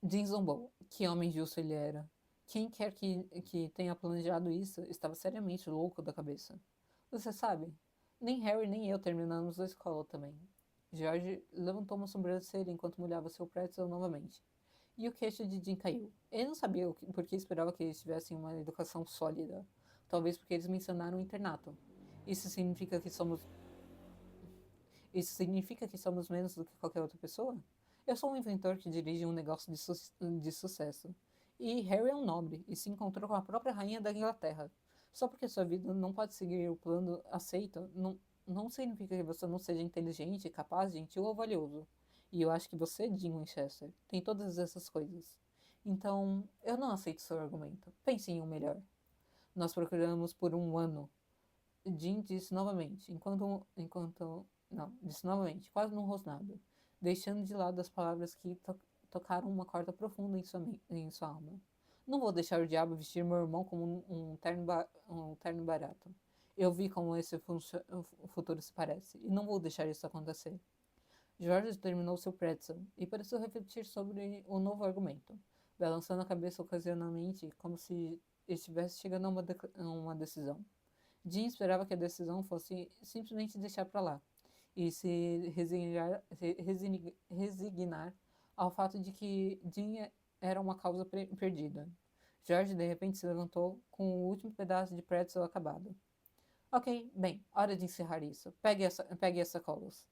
Jim zombou. Que homem justo ele era. Quem quer que tenha planejado isso estava seriamente louco da cabeça. Você sabe, nem Harry nem eu terminamos a escola também. George levantou uma sobrancelha enquanto molhava seu pretzel novamente. E o queixo de Jim caiu. Ele não sabia por que esperava que eles tivessem uma educação sólida. Talvez porque eles mencionaram o internato. Isso significa que somos. Isso significa que somos menos do que qualquer outra pessoa? Eu sou um inventor que dirige um negócio de sucesso. E Harry é um nobre e se encontrou com a própria rainha da Inglaterra. Só porque sua vida não pode seguir o plano aceito, não significa que você não seja inteligente, capaz, gentil ou valioso. E eu acho que você, Dean Winchester, tem todas essas coisas. Então, eu não aceito seu argumento. Pense em um melhor. Nós procuramos por um ano. Dean disse novamente, Não, disse novamente, quase não rosnado, deixando de lado as palavras que tocaram uma corda profunda em sua alma. Não vou deixar o diabo vestir meu irmão como um terno barato. Eu vi como esse futuro se parece, e não vou deixar isso acontecer. Jorge terminou seu pretzel e pareceu refletir sobre o novo argumento, balançando a cabeça ocasionalmente, como se estivesse chegando a uma decisão. Jim esperava que a decisão fosse simplesmente deixar para lá e se resignar ao fato de que Jim era uma causa perdida. Jorge de repente se levantou com o último pedaço de pretzel acabado. Ok, bem, hora de encerrar isso. Pegue as sacolas.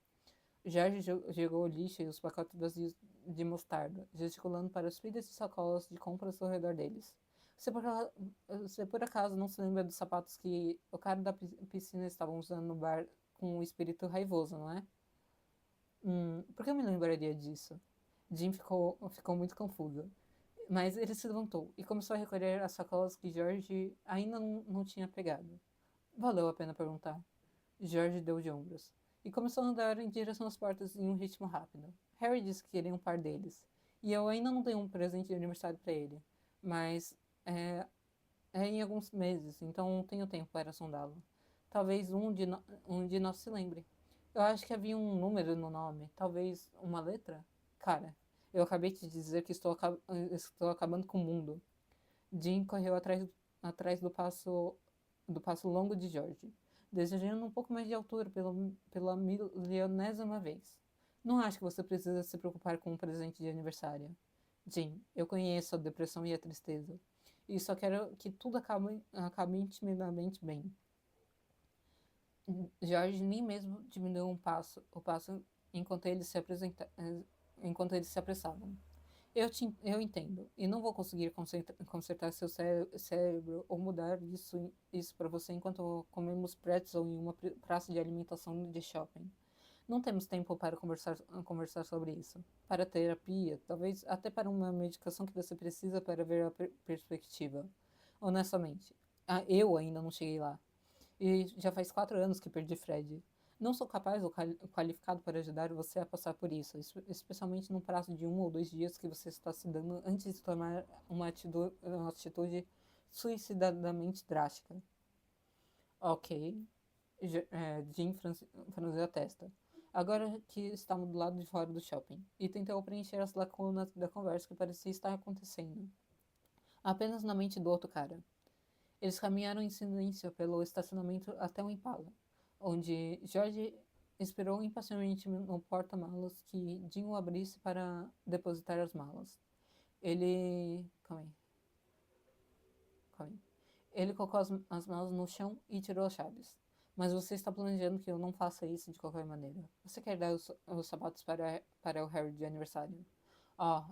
Jorge jogou o lixo e os pacotes vazios de mostarda, gesticulando para as pilhas de sacolas de compras ao redor deles. Você por acaso não se lembra dos sapatos que o cara da piscina estava usando no bar com um espírito raivoso, não é? Por que eu me lembraria disso? Jim ficou muito confuso. Mas ele se levantou e começou a recolher as sacolas que George ainda não tinha pegado. Valeu a pena perguntar. George deu de ombros e começou a andar em direção às portas em um ritmo rápido. Harry disse que queria um par deles, e eu ainda não tenho um presente de aniversário para ele, mas é, é em alguns meses, então tenho tempo para sondá-lo. Talvez um de nós se lembre. Eu acho que havia um número no nome, talvez uma letra? Cara, eu acabei de dizer que estou acabando com o mundo. Jim correu atrás do passo longo de George, desejando um pouco mais de altura pela milionésima vez. Não acho que você precisa se preocupar com um presente de aniversário. Jim, eu conheço a depressão e a tristeza, e só quero que tudo acabe intimidamente bem. George nem mesmo diminuiu o passo enquanto enquanto eles se apressavam. Eu entendo, e não vou conseguir consertar seu cérebro ou mudar isso para você enquanto comemos pretzel em uma praça de alimentação de shopping. Não temos tempo para conversar sobre isso. Para terapia, talvez até para uma medicação que você precisa para ver a perspectiva. Honestamente, eu ainda não cheguei lá. E já faz 4 anos que perdi Fred. Não sou capaz ou qualificado para ajudar você a passar por isso, especialmente no prazo de 1 ou 2 dias que você está se dando antes de tomar uma atitude suicidadamente drástica. Ok. Jim franziu a testa. Agora que estavam do lado de fora do shopping, e tentou preencher as lacunas da conversa que parecia estar acontecendo. Apenas na mente do outro cara. Eles caminharam em silêncio pelo estacionamento até o Impala, onde George esperou impacientemente no porta-malas que Jim abrisse para depositar as malas. Ele. Calma aí. Calma aí. Ele colocou as malas no chão e tirou as chaves. Mas você está planejando que eu não faça isso de qualquer maneira. Você quer dar os sapatos para o Harry de aniversário?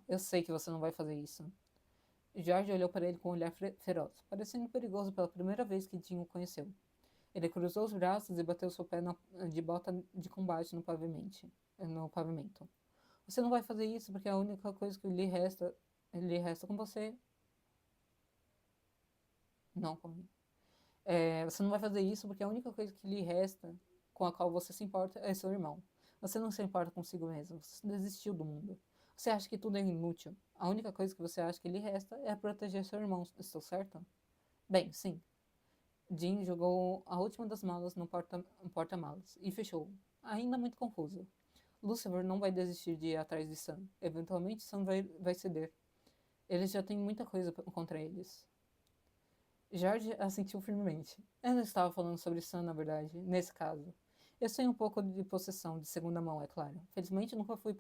Eu sei que você não vai fazer isso. George olhou para ele com um olhar feroz, parecendo perigoso pela primeira vez que Jim o conheceu. Ele cruzou os braços e bateu seu pé de bota de combate no pavimento. Você não vai fazer isso porque a única coisa que lhe resta com você. Não, comigo. Você não vai fazer isso porque a única coisa que lhe resta com a qual você se importa é seu irmão. Você não se importa consigo mesmo. Você desistiu do mundo. Você acha que tudo é inútil. A única coisa que você acha que lhe resta é proteger seu irmão. Estou certo? Bem, sim. Jim jogou a última das malas no porta-malas e fechou, ainda muito confuso. Lucifer não vai desistir de ir atrás de Sam. Eventualmente, Sam vai ceder. Eles já têm muita coisa contra eles. George assentiu firmemente. Eu não estava falando sobre Sam, na verdade, nesse caso. Eu sei um pouco de possessão, de segunda mão, é claro. Felizmente nunca fui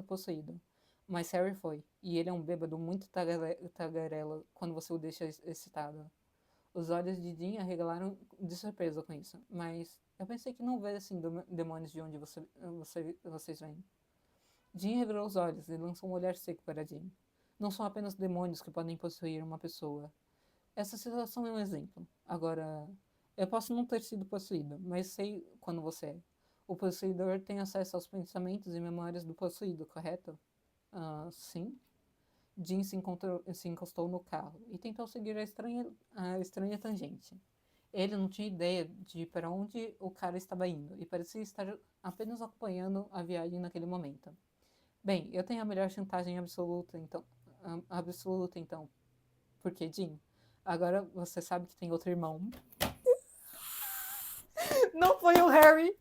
possuído. Mas Harry foi, e ele é um bêbado muito tagarela quando você o deixa excitado. Os olhos de Jim arregalaram de surpresa com isso, mas eu pensei que não veio assim demônios de onde vocês vêm. Jim revirou os olhos e lançou um olhar seco para Jim. Não são apenas demônios que podem possuir uma pessoa. Essa situação é um exemplo. Agora, eu posso não ter sido possuído, mas sei quando você é. O possuidor tem acesso aos pensamentos e memórias do possuído, correto? Sim. Jim se encostou no carro e tentou seguir a estranha tangente. Ele não tinha ideia de para onde o cara estava indo e parecia estar apenas acompanhando a viagem naquele momento. Bem, eu tenho a melhor chantagem absoluta então. Porque, Jim, agora você sabe que tem outro irmão. Não foi o Harry!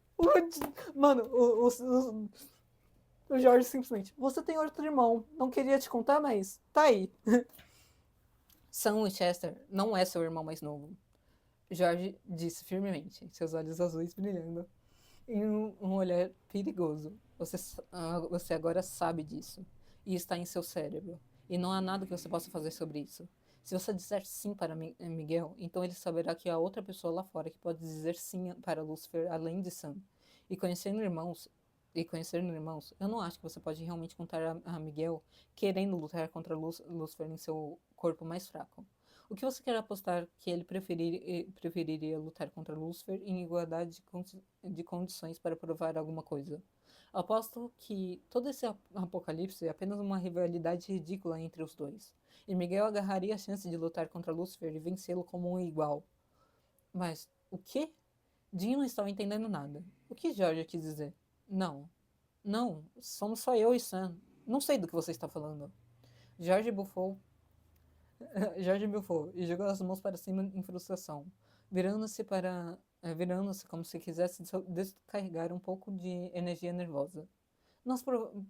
Mano, o George simplesmente. Você tem outro irmão. Não queria te contar, mas tá aí. Sam Winchester não é seu irmão mais novo. George disse firmemente, seus olhos azuis brilhando, em um olhar perigoso. Você agora sabe disso. E está em seu cérebro. E não há nada que você possa fazer sobre isso. Se você disser sim para Miguel, então ele saberá que há outra pessoa lá fora que pode dizer sim para Lucifer além de Sam. E conhecendo irmãos, eu não acho que você pode realmente contar a Miguel querendo lutar contra Lucifer em seu corpo mais fraco. O que você quer apostar que ele preferiria lutar contra Lucifer em igualdade de condições para provar alguma coisa? Aposto que todo esse apocalipse é apenas uma rivalidade ridícula entre os dois. E Miguel agarraria a chance de lutar contra Lucifer e vencê-lo como um igual. Mas o quê? Jim não estava entendendo nada. O que George quis dizer? Não. Não, somos só eu e Sam. Não sei do que você está falando. George bufou Jorge bufou e jogou as mãos para cima em frustração, virando-se como se quisesse descarregar um pouco de energia nervosa. Nós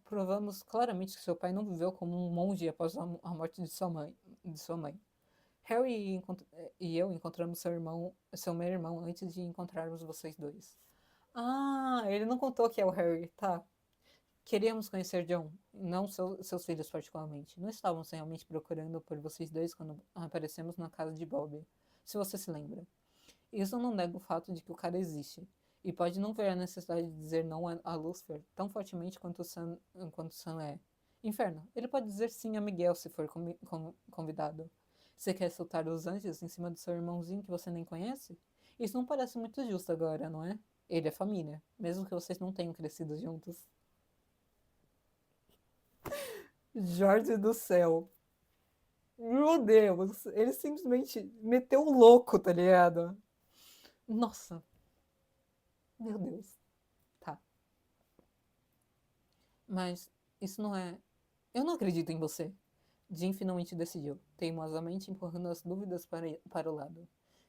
provamos claramente que seu pai não viveu como um monge após a morte de sua mãe. Harry e eu encontramos seu meio-irmão antes de encontrarmos vocês dois. Ah, ele não contou que é o Harry, tá. Queríamos conhecer John, não seus filhos particularmente. Não estávamos realmente procurando por vocês dois quando aparecemos na casa de Bob, se você se lembra. Isso não nega o fato de que o cara existe, e pode não ver a necessidade de dizer não a Lucifer tão fortemente quanto Sam é. Inferno, ele pode dizer sim a Miguel se for convidado. Você quer soltar os anjos em cima do seu irmãozinho que você nem conhece? Isso não parece muito justo agora, não é? Ele é família, mesmo que vocês não tenham crescido juntos. Jorge do céu. Meu Deus, ele simplesmente meteu o louco, tá ligado? Nossa, meu Deus. Tá. Mas isso não é. Eu não acredito em você. Jim finalmente decidiu, teimosamente empurrando as dúvidas para o lado.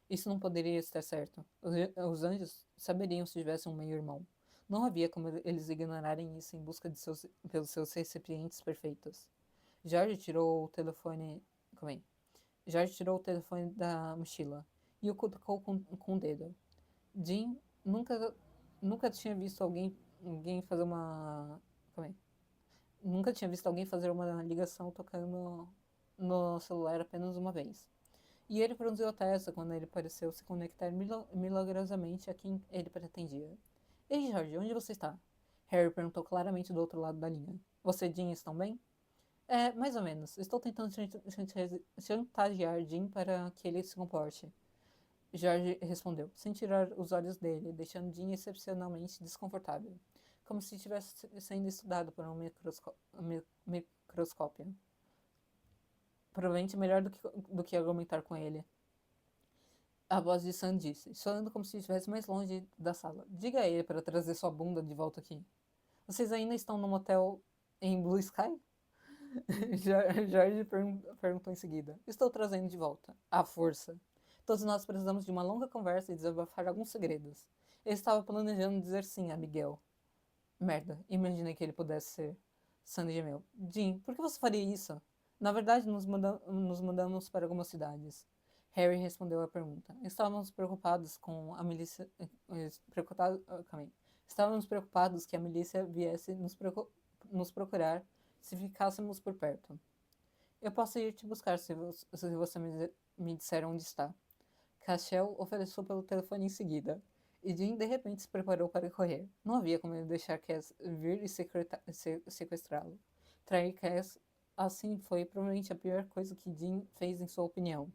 Isso não poderia estar certo. Os anjos saberiam se tivessem um meio-irmão. Não havia como eles ignorarem isso em busca pelos seus recipientes perfeitos. George tirou o telefone. Calma aí. George tirou o telefone da mochila e o cutucou com o dedo. Jim nunca tinha visto alguém fazer uma. Calma aí. Nunca tinha visto alguém fazer uma ligação tocando no celular apenas uma vez. E ele franziu a testa quando ele pareceu se conectar milagrosamente a quem ele pretendia. Ei, George, onde você está? Harry perguntou claramente do outro lado da linha. Você e Jim estão bem? É, mais ou menos. Estou tentando chantagear Jim para que ele se comporte. George respondeu, sem tirar os olhos dele, deixando Jim excepcionalmente desconfortável, como se estivesse sendo estudado por um microscópio. Provavelmente melhor do que argumentar com ele. A voz de Sam disse, soando como se estivesse mais longe da sala. Diga a ele para trazer sua bunda de volta aqui. Vocês ainda estão no motel em Blue Sky? Jorge perguntou em seguida. Estou trazendo de volta. À força. Todos nós precisamos de uma longa conversa e desabafar alguns segredos. Eu estava planejando dizer sim a Miguel. Merda, imaginei que ele pudesse ser. Sandy gemeu. Jim, por que você faria isso? Na verdade, nos mudamos para algumas cidades. Harry respondeu à pergunta. Estávamos preocupados com a milícia. Calma aí. Estávamos preocupados que a milícia viesse nos procurar se ficássemos por perto. Eu posso ir te buscar se você me disser onde está. Cashel ofereceu pelo telefone em seguida, e Jim de repente se preparou para correr. Não havia como ele deixar Cass vir e sequestrá-lo. Trair Cass assim foi provavelmente a pior coisa que Jim fez em sua opinião.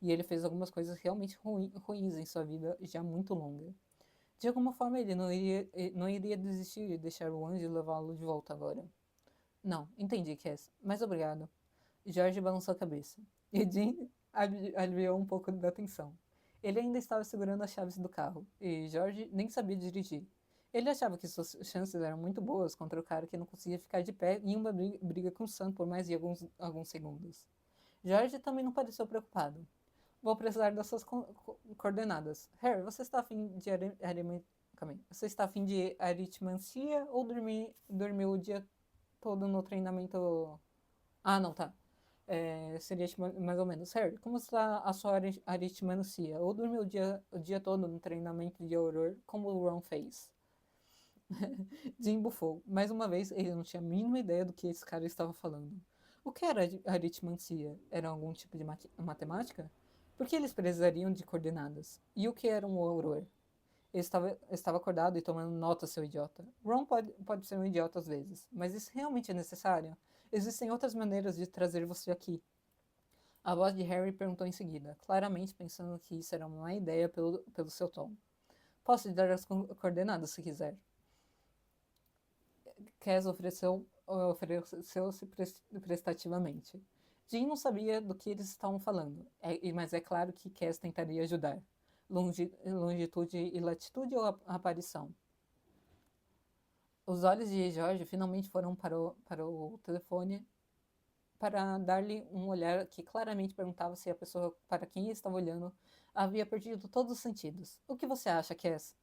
E ele fez algumas coisas realmente ruins em sua vida já muito longa. De alguma forma ele não iria desistir de deixar o anjo levá-lo de volta agora. Não, entendi, Cass, mas obrigado. George balançou a cabeça. E Jim aliviou um pouco da tensão. Ele ainda estava segurando as chaves do carro, e George nem sabia dirigir. Ele achava que suas chances eram muito boas contra o cara que não conseguia ficar de pé em uma briga com Sam por mais de alguns segundos. George também não pareceu preocupado. Vou precisar das suas coordenadas. Harry, você está afim de Você está afim de aritmancia ou dormiu o dia todo no treinamento? Ah, não, tá. Seria tipo, mais ou menos. Harry, como está a sua aritmancia? Ou dormiu o dia todo no treinamento de horror, como o Ron fez? Jim bufou. Mais uma vez, ele não tinha a mínima ideia do que esse cara estava falando. O que era aritmancia? Era algum tipo de matemática? Por que eles precisariam de coordenadas? E o que era um horror? Ele estava acordado e tomando nota, seu idiota. Ron pode ser um idiota às vezes, mas isso realmente é necessário? Existem outras maneiras de trazer você aqui. A voz de Harry perguntou em seguida, claramente pensando que isso era uma má ideia pelo seu tom. Posso lhe dar as coordenadas se quiser. Cass ofereceu-se prestativamente. Jim não sabia do que eles estavam falando, mas é claro que Cass tentaria ajudar. Longitude e latitude ou aparição? Os olhos de George finalmente foram para o telefone para dar-lhe um olhar que claramente perguntava se a pessoa para quem ele estava olhando havia perdido todos os sentidos. O que você acha, Cass?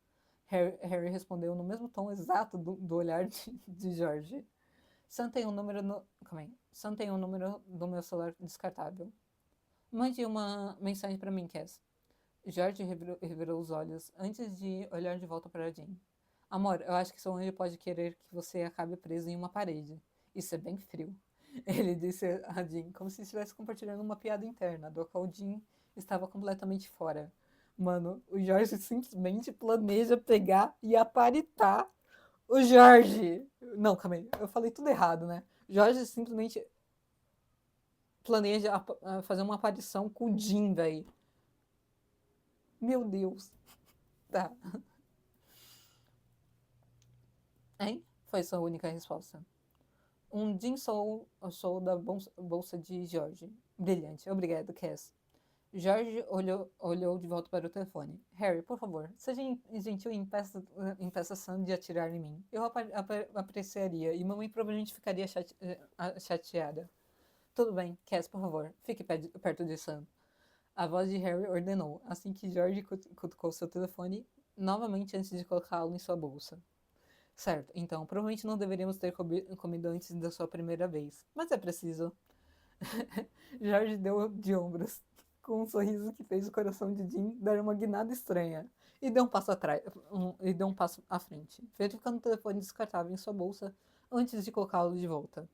Harry respondeu no mesmo tom exato do olhar de George. Sam tem um número no. Calma aí. Sam tem um número do meu celular descartável. Mande uma mensagem para mim, Cass. George revirou os olhos antes de olhar de volta para Jean. Amor, eu acho que seu anjo pode querer que você acabe preso em uma parede. Isso é bem frio. Ele disse a Jean, como se estivesse compartilhando uma piada interna, do qual Jean estava completamente fora. Mano, o Jorge simplesmente planeja pegar e aparitar o Jorge. Não, calma aí, eu falei tudo errado, né? Jorge simplesmente planeja fazer uma aparição com o Jean, velho. Meu Deus. Tá. Hein? Foi sua única resposta. Um Jean sou da bolsa de Jorge. Brilhante. Obrigado, Cass. Jorge olhou de volta para o telefone. Harry, por favor, seja gentil e impeça Sam de atirar em mim. Eu apreciaria e mamãe provavelmente ficaria chateada. Tudo bem, Cass, por favor, fique perto de Sam. A voz de Harry ordenou, assim que George cutucou seu telefone novamente antes de colocá-lo em sua bolsa. Certo, então, provavelmente não deveríamos ter comido antes da sua primeira vez, mas é preciso. George deu de ombros, com um sorriso que fez o coração de Jim dar uma guinada estranha, e deu um passo à frente, verificando o telefone descartável em sua bolsa antes de colocá-lo de volta.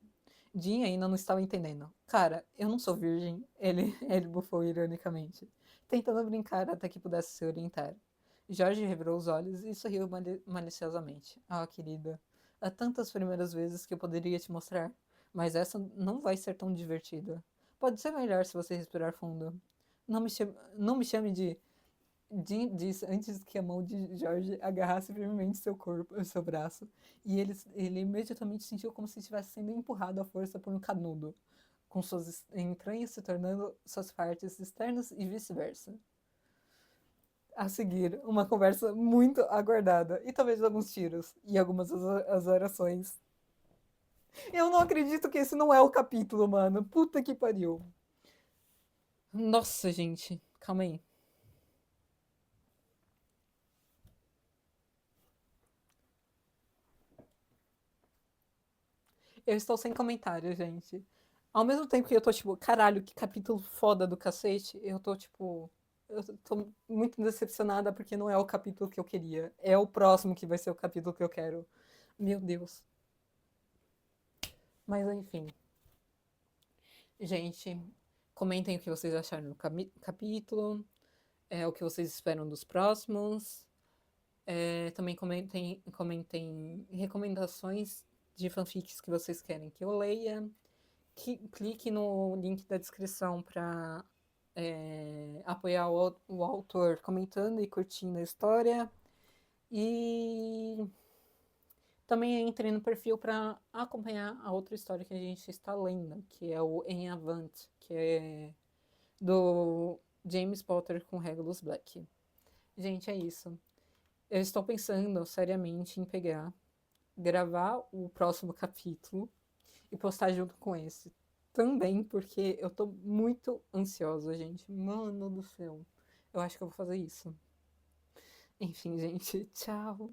Jim ainda não estava entendendo. Cara, eu não sou virgem, ele bufou ironicamente, tentando brincar até que pudesse se orientar. Jorge revirou os olhos e sorriu maliciosamente. Ah, querida, há tantas primeiras vezes que eu poderia te mostrar, mas essa não vai ser tão divertida. Pode ser melhor se você respirar fundo. Não me chame de... Jim disse antes que a mão de Jorge agarrasse firmemente seu braço, e ele imediatamente sentiu como se estivesse sendo empurrado à força por um canudo, com suas entranhas se tornando suas partes externas e vice-versa. A seguir, uma conversa muito aguardada, e talvez alguns tiros, e algumas orações. Eu não acredito que esse não é o capítulo, mano. Puta que pariu. Nossa, gente. Calma aí. Eu estou sem comentário, gente. Ao mesmo tempo que eu tô, tipo, caralho, que capítulo foda do cacete, eu tô, tipo. Eu tô muito decepcionada porque não é o capítulo que eu queria. É o próximo que vai ser o capítulo que eu quero. Meu Deus. Mas enfim. Gente, comentem o que vocês acharam do capítulo, o que vocês esperam dos próximos. Também comentem recomendações de fanfics que vocês querem que eu leia. Clique no link da descrição para apoiar o autor comentando e curtindo a história. E também entre no perfil para acompanhar a outra história que a gente está lendo, que é o Em Avant, que é James Potter com Regulus Black. Gente, é isso. Eu estou pensando seriamente em gravar o próximo capítulo e postar junto com esse. Também porque eu tô muito ansiosa, gente. Mano do céu. Eu acho que eu vou fazer isso. Enfim, gente, tchau.